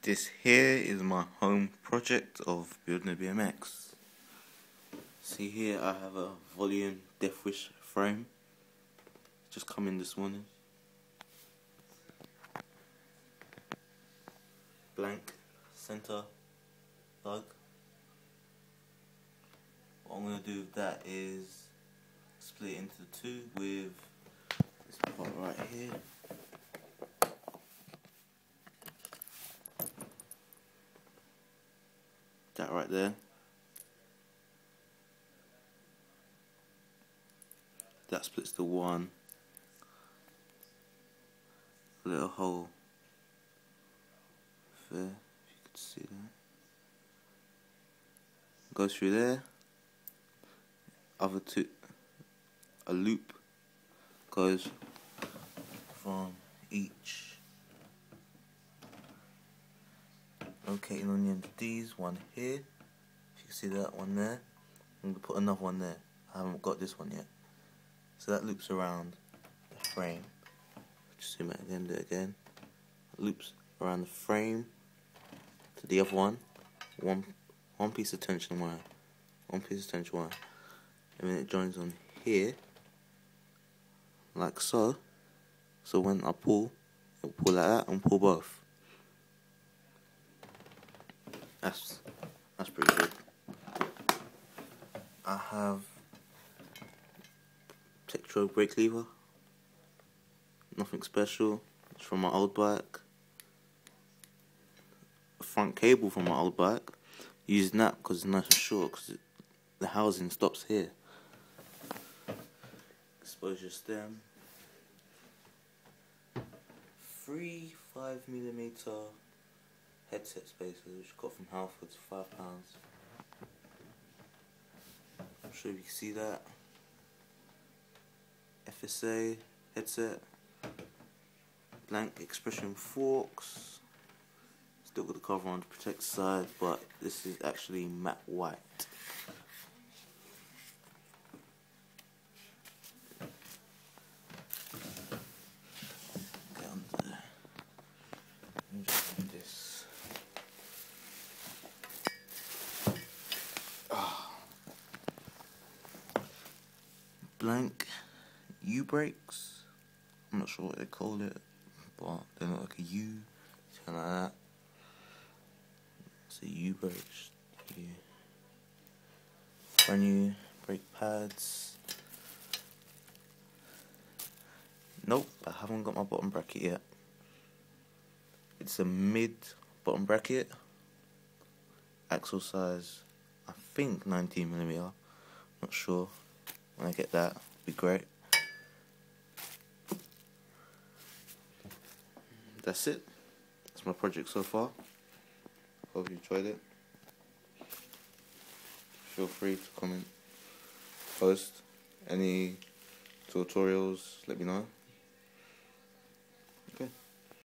This here is my home project of building a BMX. See here, I have a volume Death Wish frame. Just come in this morning. Blank center lug. What I'm going to do with that is split it into two with this part right here. That right there. That splits the one. A little hole there, if you could see that. Goes through there. Other two, a loop goes from each. Locating on the end of these, one here. If you can see that one there. I'm going to put another one there. I haven't got this one yet. So that loops around the frame. Just zoom out again, do it again. It loops around the frame to the other one. One piece of tension wire. One piece of tension wire. And then it joins on here. Like so. So when I pull, it'll pull like that and pull both. That's pretty good. I have Tektro brake lever. Nothing special. It's from my old bike. A front cable from my old bike. Using that because it's nice and short, because the housing stops here. Exposure stem. 3 5mm headset spacers, which I got from Halfords for £5. I'm sure you can see that. FSA headset. Blank expression forks. Still got the cover on to protect the side, but this is actually matte white. Get under there. Let me just do this. Blank U-brakes. I'm not sure what they call it, but they look like a U, something like that. It's a U-brakes. Brand new brake pads. Nope, I haven't got my bottom bracket yet. It's a mid bottom bracket. Axle size, I think 19mm. Not sure. When I get that, it'll be great. That's it. That's my project so far. Hope you enjoyed it. Feel free to comment, post any tutorials, let me know.